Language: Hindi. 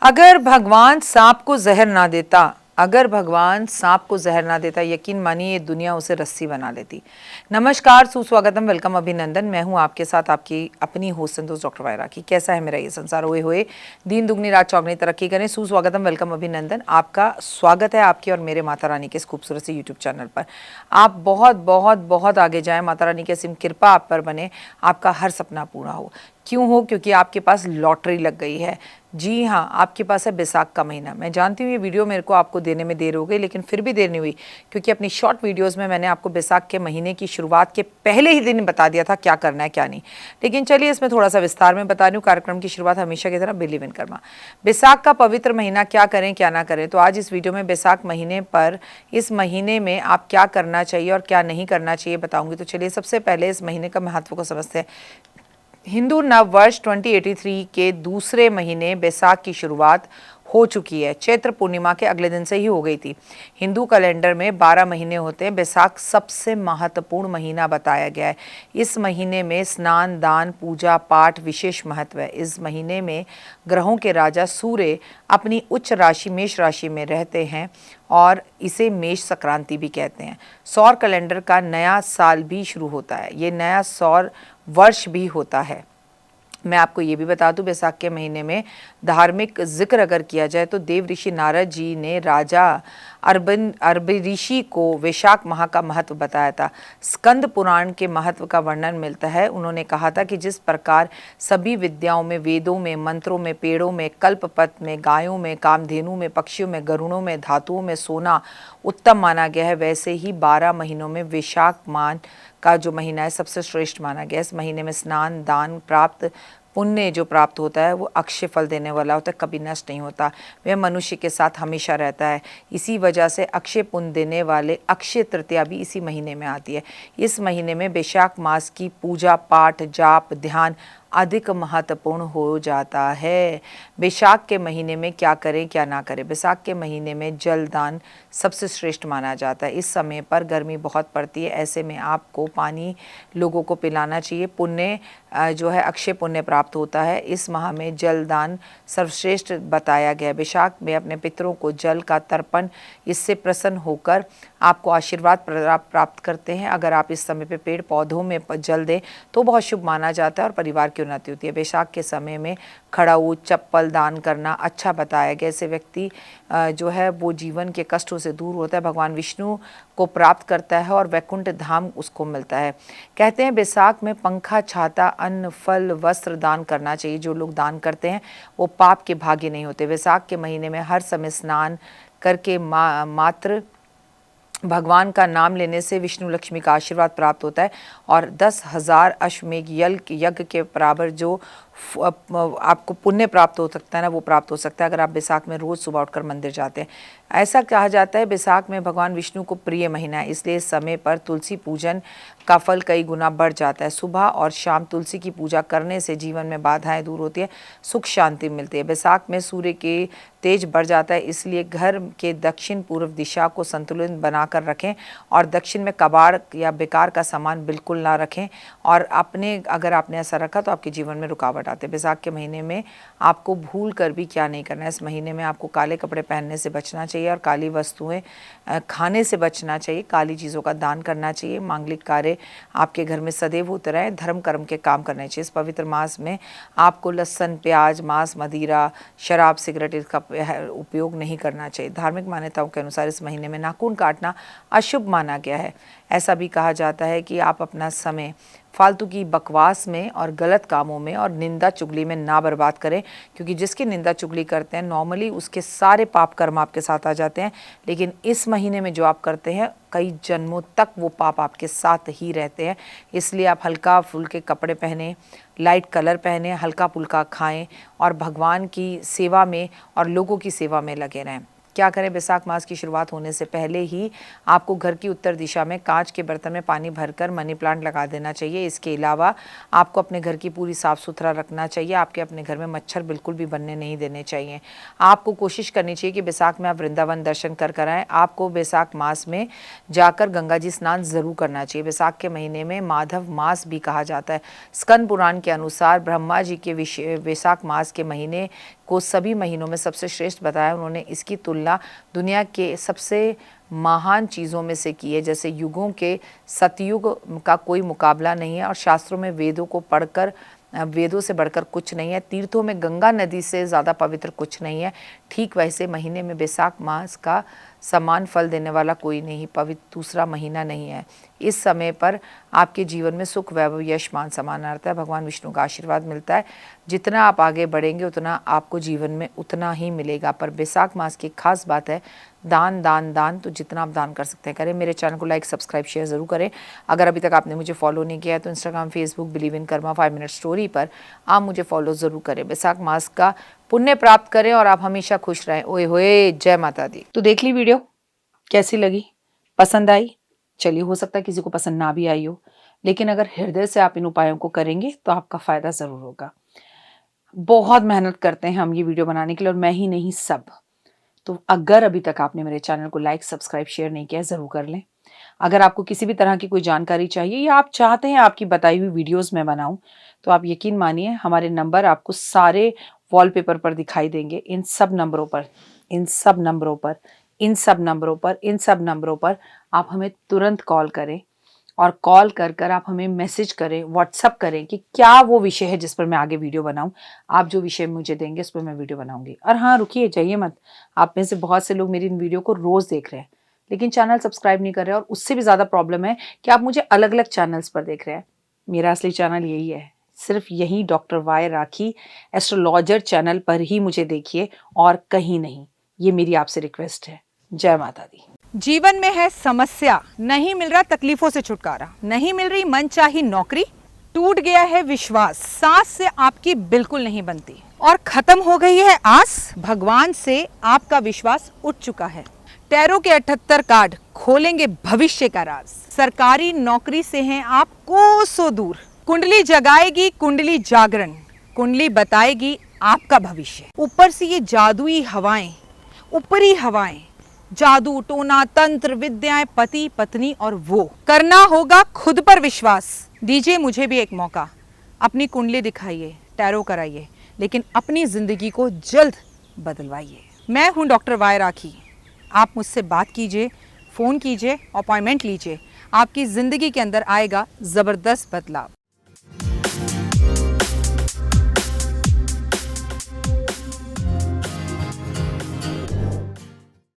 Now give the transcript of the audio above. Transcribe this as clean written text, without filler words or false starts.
अगर भगवान सांप को जहर ना देता अगर भगवान सांप को जहर ना देता, यकीन मानिए ये दुनिया उसे रस्सी बना लेती। नमस्कार, सुस्वागतम, वेलकम, अभिनंदन। मैं हूं आपके साथ आपकी अपनी होस्ट संतोष डॉक्टर वायरा की। कैसा है मेरा ये संसार, हुए हुए दिन दुगनी रात चौगनी तरक्की करें। सुस्वागतम, वेलकम, अभिनंदन। आपका स्वागत है आपके और मेरे माता रानी के इस खूबसूरत से यूट्यूब चैनल पर। आप बहुत बहुत बहुत आगे जाएं, माता रानी की असीम कृपा आप पर बने, आपका हर सपना पूरा हो। क्यों हो? क्योंकि आपके पास लॉटरी लग गई है। जी हाँ, आपके पास है बैसाख का महीना। मैं जानती हूँ ये वीडियो मेरे को आपको देने में देर हो गई, लेकिन फिर भी देर नहीं हुई, क्योंकि अपनी शॉर्ट वीडियोस में मैंने आपको बैसाख के महीने की शुरुआत के पहले ही दिन बता दिया था क्या करना है क्या नहीं। लेकिन चलिए इसमें थोड़ा सा विस्तार में बता रही हूँ। कार्यक्रम की शुरुआत हमेशा की तरह बिलीव इन कर्मा। बैसाख का पवित्र महीना, क्या करें क्या ना करें, तो आज इस वीडियो में बैसाख महीने पर, इस महीने में आप क्या करना चाहिए और क्या नहीं करना चाहिए बताऊंगी। तो चलिए सबसे पहले इस महीने का महत्व को समझते हैं। हिंदू नव वर्ष 2083 के दूसरे महीने बैसाख की शुरुआत हो चुकी है। चैत्र पूर्णिमा के अगले दिन से ही हो गई थी। हिंदू कैलेंडर में 12 महीने होते हैं, बैसाख सबसे महत्वपूर्ण महीना बताया गया है। इस महीने में स्नान, दान, पूजा पाठ विशेष महत्व है। इस महीने में ग्रहों के राजा सूर्य अपनी उच्च राशि मेष राशि में रहते हैं और इसे मेष संक्रांति भी कहते हैं। सौर कैलेंडर का नया साल भी शुरू होता है, ये नया सौर वर्ष भी होता है। मैं आपको ये भी बता दूं, बैसाख के महीने में धार्मिक जिक्र अगर किया जाए तो देव ऋषि नारद जी ने राजा अरबी ऋषि को वैशाख माह का महत्व बताया था। स्कंद पुराण के महत्व का वर्णन मिलता है। उन्होंने कहा था कि जिस प्रकार सभी विद्याओं में, वेदों में, मंत्रों में, पेड़ों में, कल्पपत में, गायों में, कामधेनु में, पक्षियों में, गरुड़ों में, धातुओं में सोना उत्तम माना गया है, वैसे ही 12 महीनों में वैशाख माह का जो महीना है सबसे श्रेष्ठ माना गया है। इस महीने में स्नान, दान, प्राप्त पुण्य जो प्राप्त होता है वो अक्षय फल देने वाला होता है, कभी नष्ट नहीं होता, वह मनुष्य के साथ हमेशा रहता है। इसी वजह से अक्षय पुण्य देने वाले अक्षय तृतीया भी इसी महीने में आती है। इस महीने में वैशाख मास की पूजा पाठ, जाप, ध्यान अधिक महत्वपूर्ण हो जाता है। बैसाख के महीने में क्या करें क्या ना करें। बैसाख के महीने में जल दान सबसे श्रेष्ठ माना जाता है। इस समय पर गर्मी बहुत पड़ती है, ऐसे में आपको पानी लोगों को पिलाना चाहिए। पुण्य जो है अक्षय पुण्य प्राप्त होता है। इस माह में जल दान सर्वश्रेष्ठ बताया गया है। बैसाख में अपने पितरों को जल का तर्पण, इससे प्रसन्न होकर आपको आशीर्वाद प्राप्त करते हैं। अगर आप इस समय पे पेड़ पौधों में जल दें तो बहुत शुभ माना जाता है और परिवार की उन्नति होती है। बैसाख के समय में खड़ाऊ, चप्पल दान करना अच्छा बताया गया। ऐसे व्यक्ति जो है वो जीवन के कष्टों से दूर होता है, भगवान विष्णु को प्राप्त करता है और वैकुंठ धाम उसको मिलता है। कहते हैं बैसाख में पंखा, छाता, अन्न, फल, वस्त्र दान करना चाहिए। जो लोग दान करते हैं वो पाप के भागी नहीं होते। बैसाख के महीने में हर समय स्नान करके मात्र भगवान का नाम लेने से विष्णु लक्ष्मी का आशीर्वाद प्राप्त होता है और 10,000 अश्वमेघ यज्ञ के बराबर जो आपको पुण्य प्राप्त हो सकता है ना, वो प्राप्त हो सकता है अगर आप बैसाख में रोज़ सुबह उठकर मंदिर जाते हैं। ऐसा कहा जाता है बैसाख में भगवान विष्णु को प्रिय महीना है, इसलिए इस समय पर तुलसी पूजन का फल कई गुना बढ़ जाता है। सुबह और शाम तुलसी की पूजा करने से जीवन में बाधाएं दूर होती है, सुख शांति मिलती है। बैसाख में सूर्य के तेज बढ़ जाता है, इसलिए घर के दक्षिण पूर्व दिशा को संतुलित बनाकर रखें और दक्षिण में कबाड़ या बेकार का सामान बिल्कुल ना रखें। और अगर आपने ऐसा रखा तो आपके जीवन में रुकावट आते हैं। बैसाख के महीने में आपको भूल कर भी क्या नहीं करना है। इस महीने में आपको काले कपड़े पहनने से बचना चाहिए और काली वस्तुएं खाने से बचना चाहिए। काली चीज़ों का दान करना चाहिए। मांगलिक कार्य आपके घर में सदैव होते रहे। धर्म कर्म के काम करने चाहिए। इस पवित्र मास में आपको लहसुन, प्याज, मांस, मदिरा, शराब, सिगरेट इसका उपयोग नहीं करना चाहिए। धार्मिक मान्यताओं के अनुसार इस महीने में नाखून काटना अशुभ माना गया है। ऐसा भी कहा जाता है कि आप अपना समय फालतू की बकवास में और गलत कामों में और निंदा चुगली में ना बर्बाद करें, क्योंकि जिसकी निंदा चुगली करते हैं नॉर्मली उसके सारे पाप कर्म आपके साथ आ जाते हैं। लेकिन इस महीने में जो आप करते हैं कई जन्मों तक वो पाप आपके साथ ही रहते हैं। इसलिए आप हल्का फुल्के कपड़े पहने, लाइट कलर पहने, हल्का फुल्का खाएं और भगवान की सेवा में और लोगों की सेवा में लगे रहें। क्या करें, बैसाख मास की शुरुआत होने से पहले ही आपको घर की उत्तर दिशा में कांच के बर्तन में पानी भरकर मनी प्लांट लगा देना चाहिए। इसके अलावा आपको अपने घर की पूरी साफ़ सुथरा रखना चाहिए। आपके अपने घर में मच्छर बिल्कुल भी बनने नहीं देने चाहिए। आपको कोशिश करनी चाहिए कि बैसाख में आप वृंदावन दर्शन कर आएँ। आपको बैसाख मास में जाकर गंगा जी स्नान ज़रूर करना चाहिए। बैसाख के महीने में माधव मास भी कहा जाता है। स्कंद पुराण के अनुसार ब्रह्मा जी के बैसाख मास के महीने को सभी महीनों में सबसे श्रेष्ठ बताया। उन्होंने इसकी तुलना दुनिया के सबसे महान चीज़ों में से की है। जैसे युगों के सतयुग का कोई मुकाबला नहीं है और शास्त्रों में वेदों को पढ़कर वेदों से बढ़कर कुछ नहीं है। तीर्थों में गंगा नदी से ज़्यादा पवित्र कुछ नहीं है। ठीक वैसे महीने में वैशाख मास का समान फल देने वाला कोई नहीं, पवित्र दूसरा महीना नहीं है। इस समय पर आपके जीवन में सुख, वैभव, यश, मान, सम्मान आता है। भगवान विष्णु का आशीर्वाद मिलता है। जितना आप आगे बढ़ेंगे उतना आपको जीवन में उतना ही मिलेगा। पर वैशाख मास की खास बात है दान दान दान, तो जितना आप दान कर सकते हैं करें। मेरे चैनल को लाइक, सब्सक्राइब, शेयर ज़रूर करें। अगर अभी तक आपने मुझे फॉलो नहीं किया है तो Instagram, Facebook believe in Karma 5 minute story पर आप मुझे फॉलो ज़रूर करें। वैशाख मास का पुण्य प्राप्त करें और आप हमेशा खुश रहें। ओए होए, जय माता दी। तो देख ली वीडियो, कैसी लगी, पसंद आई? चलिए, हो सकता है किसी को पसंद ना भी आई हो, लेकिन अगर हृदय से आप इन उपायों को करेंगे तो आपका फ़ायदा ज़रूर होगा। बहुत मेहनत करते हैं हम ये वीडियो बनाने के लिए, और मैं ही नहीं सब। तो अगर अभी तक आपने मेरे चैनल को लाइक, सब्सक्राइब, शेयर नहीं किया, ज़रूर कर लें। अगर आपको किसी भी तरह की कोई जानकारी चाहिए या आप चाहते हैं आपकी बताई हुई वीडियोस मैं बनाऊं, तो आप यकीन मानिए हमारे नंबर आपको सारे वॉलपेपर पर दिखाई देंगे। इन सब नंबरों पर, इन सब नंबरों पर, इन सब नंबरों पर, इन सब नंबरों पर आप हमें तुरंत कॉल करें, और कॉल कर कर आप हमें मैसेज करें, व्हाट्सअप करें कि क्या वो विषय है जिस पर मैं आगे वीडियो बनाऊं। आप जो विषय मुझे देंगे उस पर मैं वीडियो बनाऊंगी। और हाँ, रुकिए, जाइए मत। आप में से बहुत से लोग मेरी इन वीडियो को रोज़ देख रहे हैं लेकिन चैनल सब्सक्राइब नहीं कर रहे हैं, और उससे भी ज़्यादा प्रॉब्लम है कि आप मुझे अलग अलग चैनल्स पर देख रहे हैं। मेरा असली चैनल यही है, सिर्फ यही डॉक्टर वाई राखी एस्ट्रोलॉजर चैनल पर ही मुझे देखिए और कहीं नहीं। ये मेरी आपसे रिक्वेस्ट है। जय माता दी। जीवन में है समस्या, नहीं मिल रहा तकलीफों से छुटकारा, नहीं मिल रही मनचाही नौकरी, टूट गया है विश्वास, सांस से आपकी बिल्कुल नहीं बनती और खत्म हो गई है आस, भगवान से आपका विश्वास उठ चुका है। टैरो के 78 कार्ड खोलेंगे भविष्य का राज। सरकारी नौकरी से हैं आप कोसों दूर, कुंडली जगाएगी कुंडली जागरण, कुंडली बताएगी आपका भविष्य। ऊपर से ये जादुई हवाएं, ऊपरी हवाएं, जादू टोना तंत्र विद्याएं, पति पत्नी और वो, करना होगा खुद पर विश्वास। दीजिए मुझे भी एक मौका, अपनी कुंडली दिखाइए, टैरो कराइए, लेकिन अपनी जिंदगी को जल्द बदलवाइए। मैं हूं डॉक्टर वाई राखी। आप मुझसे बात कीजिए, फ़ोन कीजिए, अपॉइंटमेंट लीजिए, आपकी ज़िंदगी के अंदर आएगा ज़बरदस्त बदलाव।